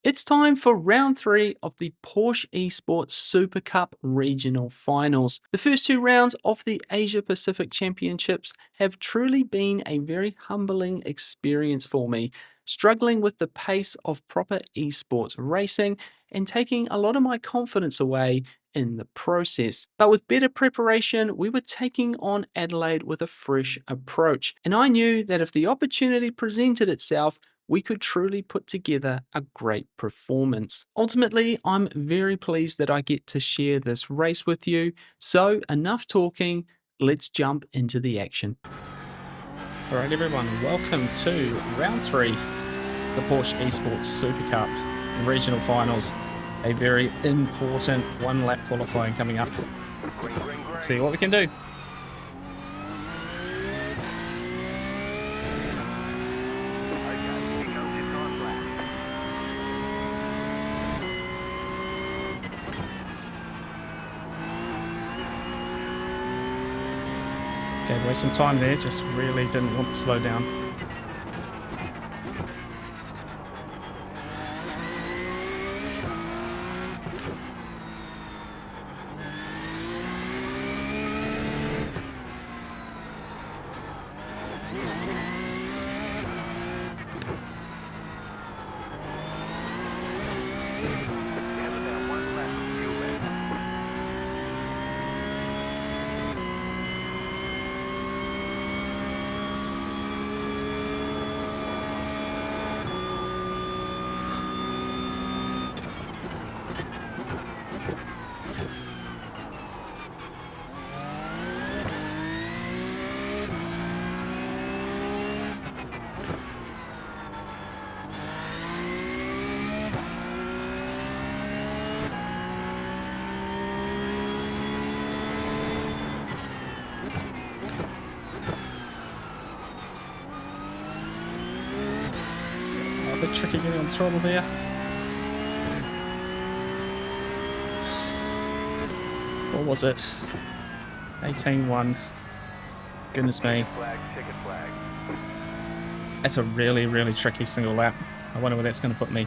It's time for round 3 of the Porsche Esport Supercup regional finals. The first 2 rounds of the Asia Pacific Championships have truly been a very humbling experience for me, struggling with the pace of proper esports racing and taking a lot of my confidence away in the process. But with better preparation, we were taking on Adelaide with a fresh approach, and I knew that if the opportunity presented itself, we could truly put together a great performance. Ultimately, I'm very pleased that I get to share this race with you. So, enough talking, let's jump into the action. Alright everyone, welcome to round 3 of the Porsche Esport Supercup regional finals. A very important one-lap qualifying coming up. Let's see what we can do. Okay, waste some time there, just really didn't want to slow down. A bit tricky getting on the throttle there. What was it? 18-1. Goodness me. That's a really tricky single lap. I wonder where that's going to put me.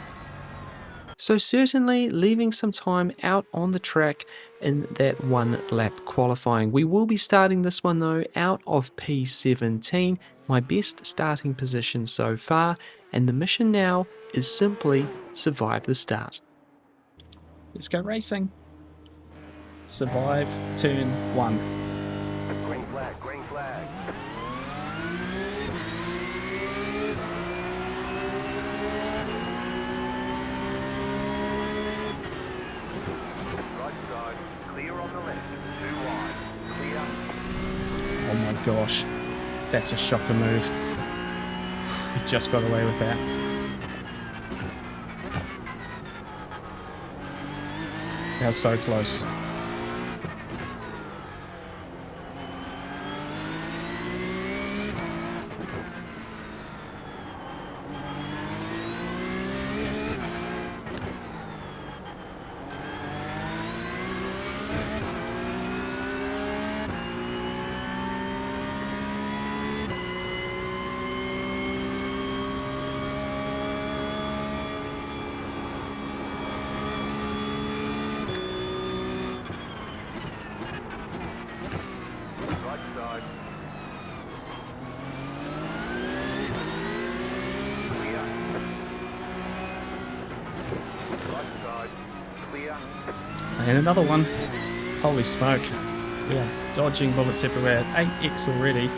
So certainly leaving some time out on the track in that one lap qualifying. We will be starting this one though out of P17, my best starting position so far, and the mission now is simply survive the start. Let's go racing. Survive turn 1. Green flag, green flag. Right side, clear on the left, 2 wide, clear. Oh my gosh, that's a shocker move. We just got away with that. That was so close. And another one. Holy smoke. We are dodging bullets everywhere. 8x already.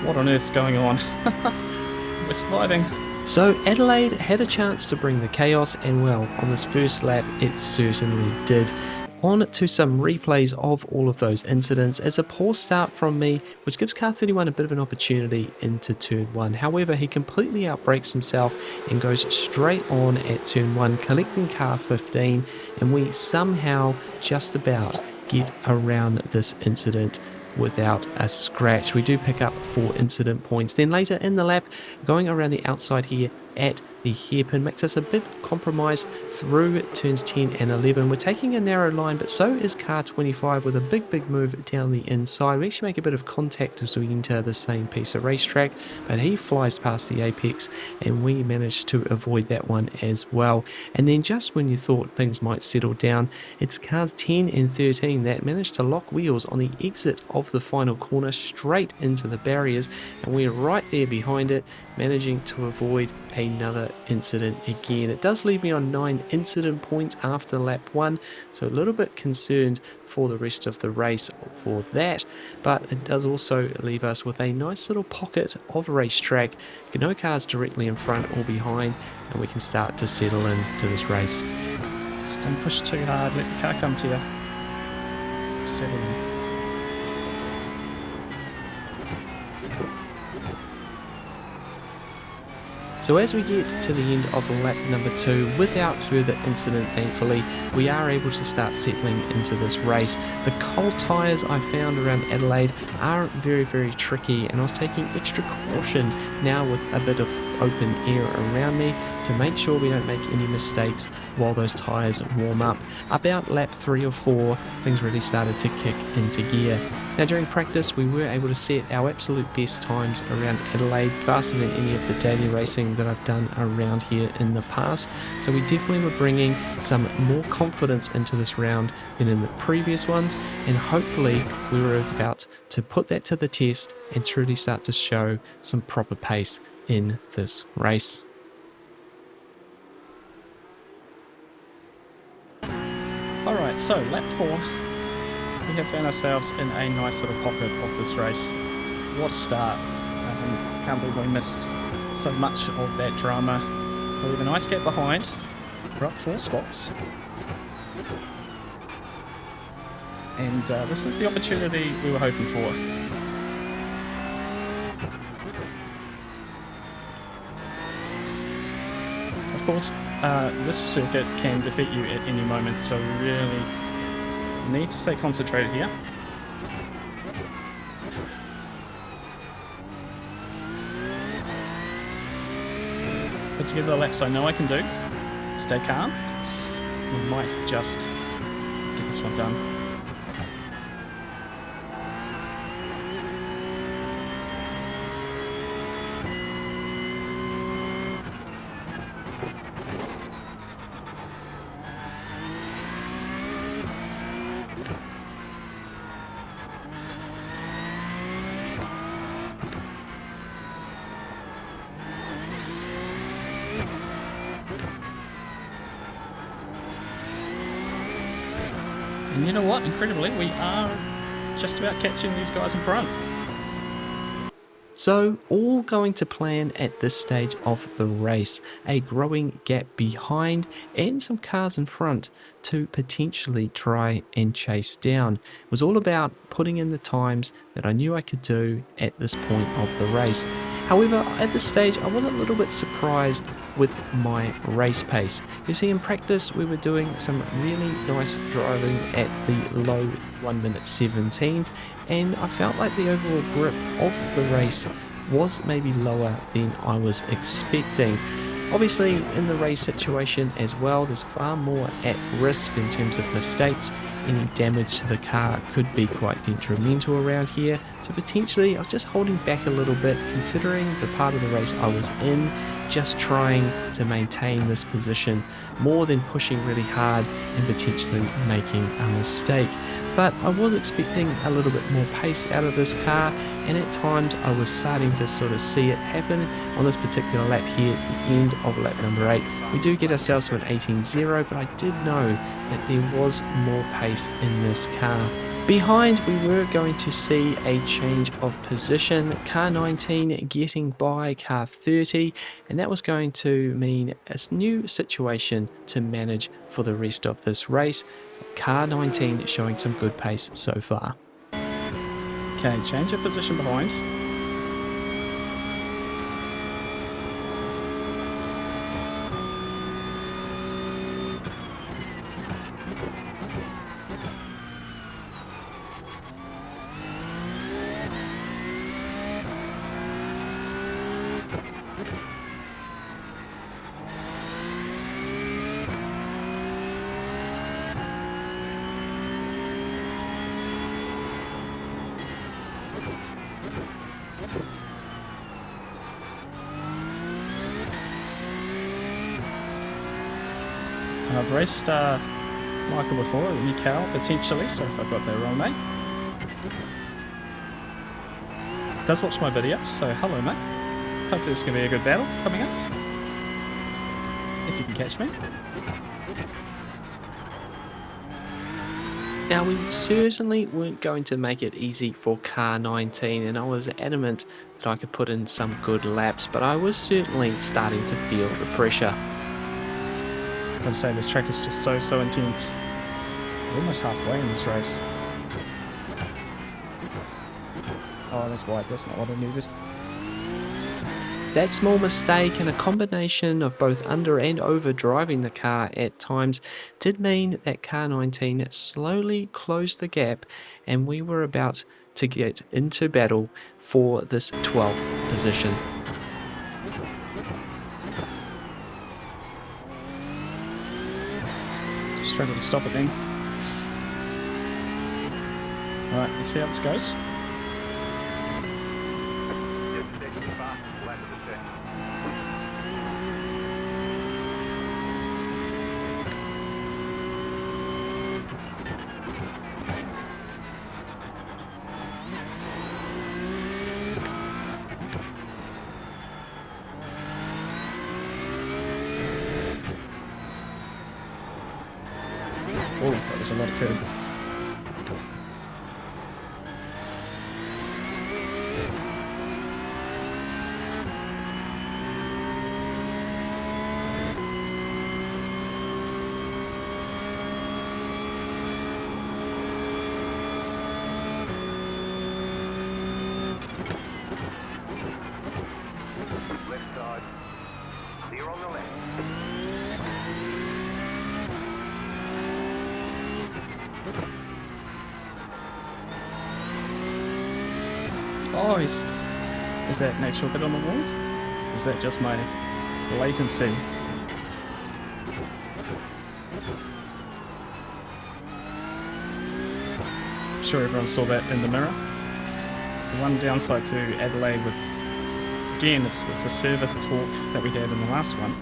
What on earth's going on? We're surviving. So Adelaide had a chance to bring the chaos, and well, on this first lap it certainly did. On to some replays of all of those incidents as a poor start from me, which gives car 31 a bit of an opportunity into turn 1. However, he completely outbrakes himself and goes straight on at turn 1, collecting car 15, and we somehow just about get around this incident without a scratch. We do pick up 4 incident points. Then later in the lap, going around the outside here at The hairpin makes us a bit compromised through turns 10 and 11. We're taking a narrow line, but so is car 25 with a big move down the inside. We actually make a bit of contact as we enter the same piece of racetrack, but he flies past the apex and we managed to avoid that one as well. And then just when you thought things might settle down, it's cars 10 and 13 that managed to lock wheels on the exit of the final corner straight into the barriers, and we're right there behind it, managing to avoid another incident again. It does leave me on 9 incident points after lap 1, so a little bit concerned for the rest of the race for that, but it does also leave us with a nice little pocket of racetrack, no cars directly in front or behind, and we can start to settle into this race. Just don't push too hard, let the car come to you. Settle in. So as we get to the end of lap number 2, without further incident thankfully, we are able to start settling into this race. The cold tyres I found around Adelaide are very tricky, and I was taking extra caution now with a bit of open air around me to make sure we don't make any mistakes while those tyres warm up. About lap 3 or 4, things really started to kick into gear. Now during practice we were able to set our absolute best times around Adelaide, faster than any of the daily racing that I've done around here in the past, so we definitely were bringing some more confidence into this round than in the previous ones, and hopefully we were about to put that to the test and truly start to show some proper pace in this race. Alright, so lap 4. We have found ourselves in a nice little pocket of this race. What a start. Can't believe we missed so much of that drama. But we have a nice gap behind. We're up 4 spots. And this is the opportunity we were hoping for. Of course, this circuit can defeat you at any moment, so we really need to stay concentrated here. Put together the laps I know I can do. Stay calm. We might just get this one done. And you know what? Incredibly, we are just about catching these guys in front. So all going to plan at this stage of the race, a growing gap behind and some cars in front to potentially try and chase down. It was all about putting in the times that I knew I could do at this point of the race. However, at this stage I was a little bit surprised with my race pace. You see, in practice we were doing some really nice driving at the low 1:17s, and I felt like the overall grip of the race was maybe lower than I was expecting. Obviously in the race situation as well, there's far more at risk in terms of mistakes. Any damage to the car could be quite detrimental around here, so potentially I was just holding back a little bit considering the part of the race I was in, just trying to maintain this position more than pushing really hard and potentially making a mistake. But I was expecting a little bit more pace out of this car, and at times I was starting to sort of see it happen on this particular lap here at the end of lap number 8. We do get ourselves to an 18.0, but I did know that there was more pace in this car. Behind, we were going to see a change of position, car 19 getting by car 30, and that was going to mean a new situation to manage for the rest of this race. Car 19 showing some good pace so far. Okay, change of position behind. raced Michael before, Mikhail potentially, so if I've got that wrong, mate. Does watch my videos, so hello, mate. Hopefully it's going to be a good battle coming up. If you can catch me. Now, we certainly weren't going to make it easy for car 19, and I was adamant that I could put in some good laps, but I was certainly starting to feel the pressure. I've got to say, this track is just so intense. We're almost halfway in this race. Oh, that's wide. That's not what I needed. That small mistake and a combination of both under and over driving the car at times did mean that car 19 slowly closed the gap, and we were about to get into battle for this 12th position. Just struggle to stop it then. Alright, let's see how this goes. Oh, that was a lot of curb. Left side. Clear on the left. Oh, is that an actual hit on the wall? Or is that just my latency? I'm sure everyone saw that in the mirror. It's the one downside to Adelaide with, again, it's a server talk that we had in the last one.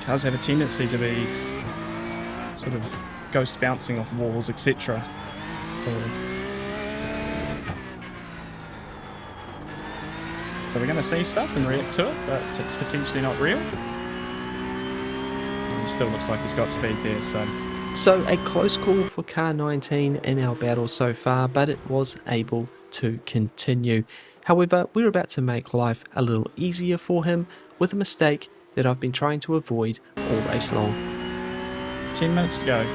Cars have a tendency to be sort of ghost bouncing off walls, etc. So we're going to see stuff and react to it, but it's potentially not real. And it still looks like he's got speed there, so... So a close call for car 19 in our battle so far, but it was able to continue. However, we're about to make life a little easier for him with a mistake that I've been trying to avoid all race long. 10 minutes to go.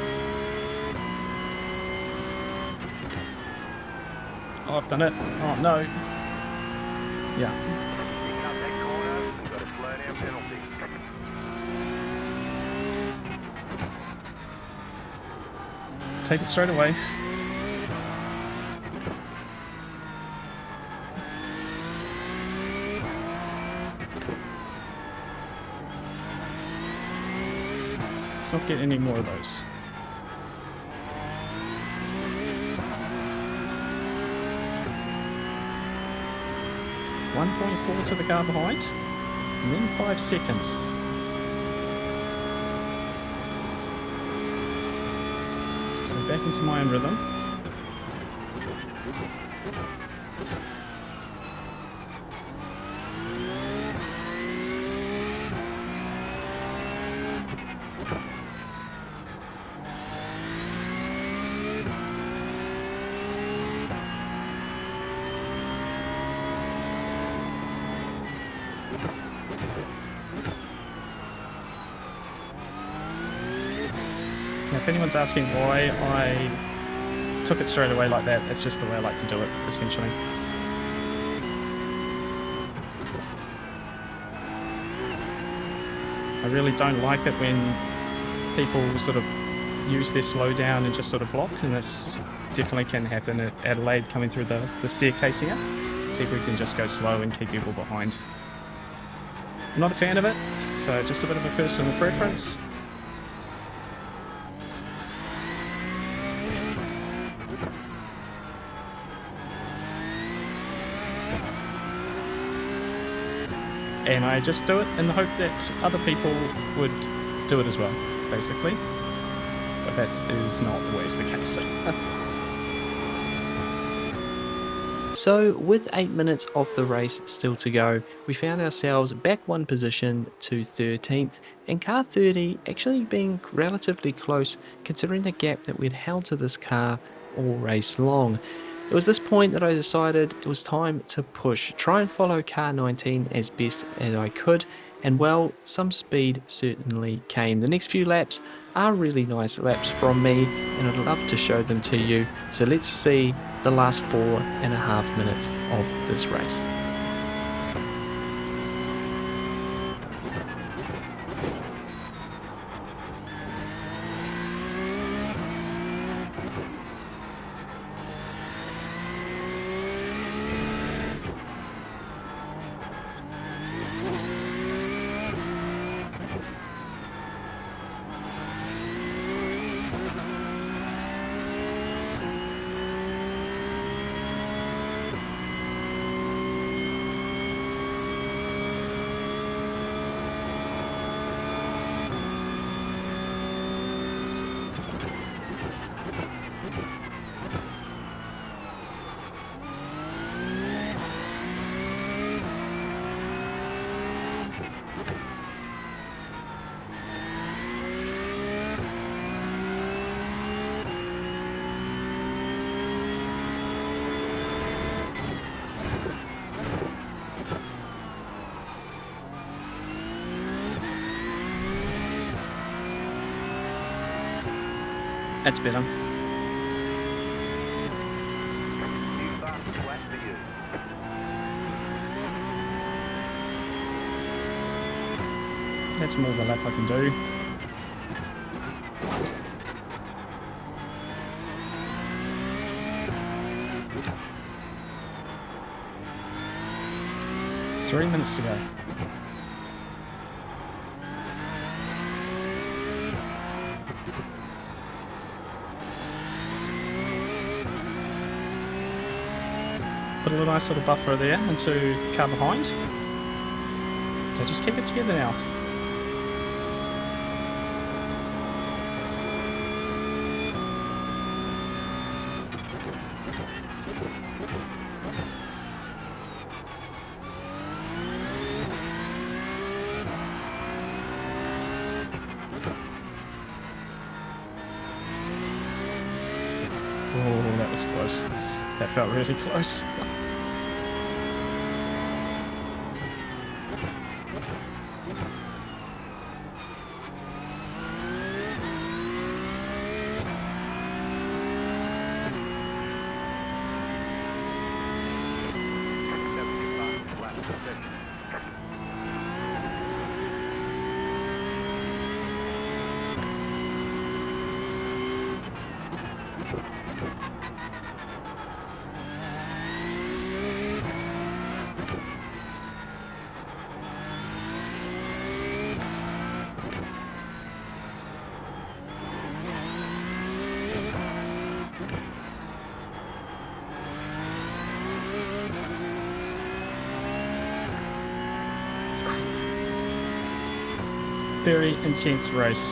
Oh, I've done it. Oh, no. Yeah. Picking up that corner, we've got a slow down penalty. Take it straight away. Let's not get any more of those. .4 to the car behind, and then 5 seconds. So back into my own rhythm. Now, if anyone's asking why I took it straight away like that, it's just the way I like to do it, essentially. I really don't like it when people sort of use their slowdown and just sort of block, and this definitely can happen at Adelaide coming through the staircase here. People can just go slow and keep people behind. I'm not a fan of it, so just a bit of a personal preference. and I just do it in the hope that other people would do it as well, basically. But that is not always the case. So, with 8 minutes of the race still to go, we found ourselves back one position to 13th, and car 30 actually being relatively close considering the gap that we'd held to this car all race long. It was this point that I decided it was time to push, try and follow car 19 as best as I could, and well, some speed certainly came. The next few laps are really nice laps from me, and I'd love to show them to you. So let's see the last 4.5 minutes of this race. That's better. New fast lap for you. That's more of a lap I can do. Three minutes to go. Put a nice little buffer there into the car behind. So just keep it together now. Oh, that was close. That felt really close. Very intense race.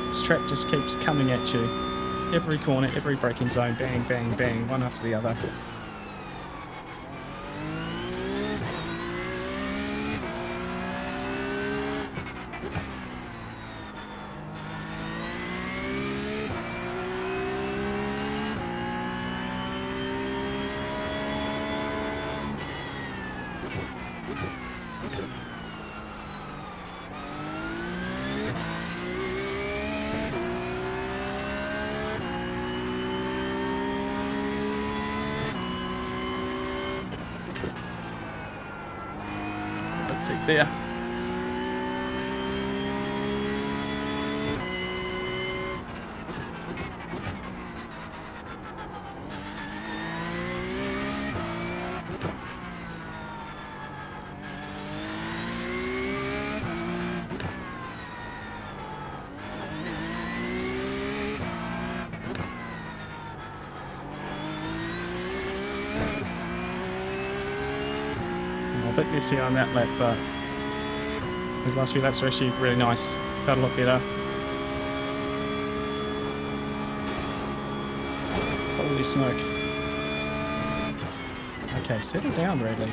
This track just keeps coming at you. Every corner, every braking zone, bang, bang, bang, one after the other. Take there. bit messy on that lap, but these last few laps were actually really nice. Felt a lot better. Holy smoke. Okay, settle down, Bradley.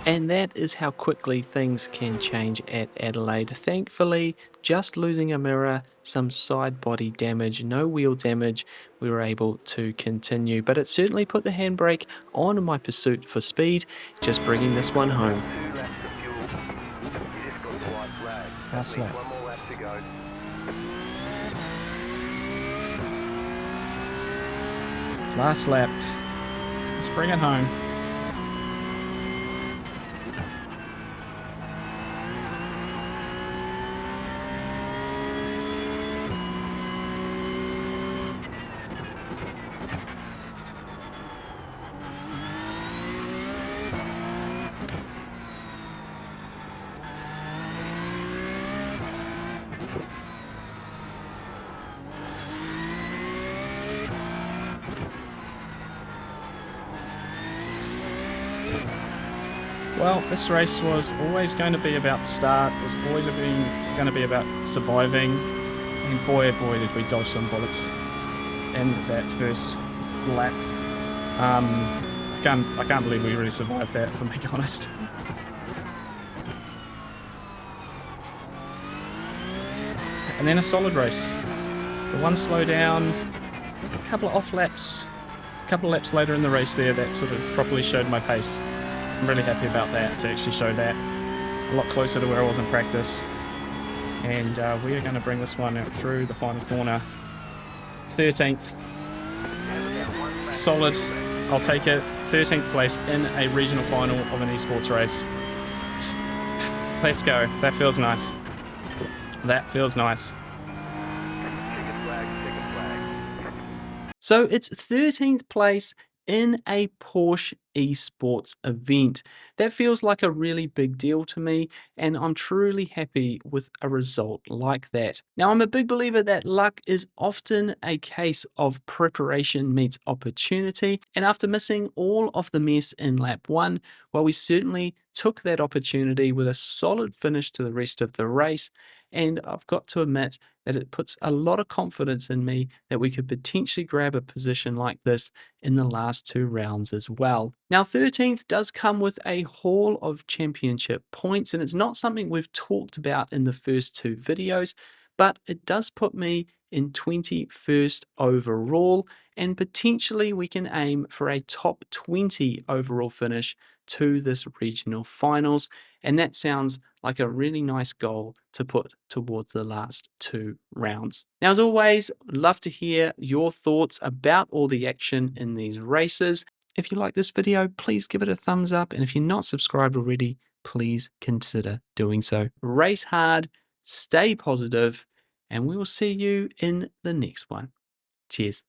And that is how quickly things can change at Adelaide. Thankfully, just losing a mirror, some side body damage, no wheel damage, we were able to continue. But it certainly put the handbrake on my pursuit for speed, just bringing this one home. 2 laps of fuel. You just got the white flag. Last That means lap. 1 more lap to go. Last lap. Let's bring it home. Well, this race was always going to be about the start. It was always going to be about surviving. And boy, oh boy, did we dodge some bullets in that first lap. I can't believe we really survived that, if I'm being honest. And then a solid race. The one slow down, a couple of off laps, a couple of laps later in the race there that sort of properly showed my pace. I'm really happy about that, to actually show that a lot closer to where I was in practice. And we are going to bring this one out through the final corner. 13th. Solid. I'll take it. 13th place in a regional final of an esports race. Let's go. That feels nice. That feels nice. Checkered flag. So it's 13th place in a Porsche Esports event. That feels like a really big deal to me, and I'm truly happy with a result like that. Now, I'm a big believer that luck is often a case of preparation meets opportunity, and after missing all of the mess in lap 1, well, we certainly took that opportunity with a solid finish to the rest of the race, and I've got to admit that it puts a lot of confidence in me that we could potentially grab a position like this in the last 2 rounds as well. Now, 13th does come with a haul of championship points, and it's not something we've talked about in the first 2 videos, but it does put me in 21st overall, and potentially we can aim for a top 20 overall finish to this regional finals, and that sounds like a really nice goal to put towards the last 2 rounds. Now, as always, love to hear your thoughts about all the action in these races. If you like this video, please give it a thumbs up, and if you're not subscribed already, please consider doing so. Race hard, stay positive, and we will see you in the next one. Cheers.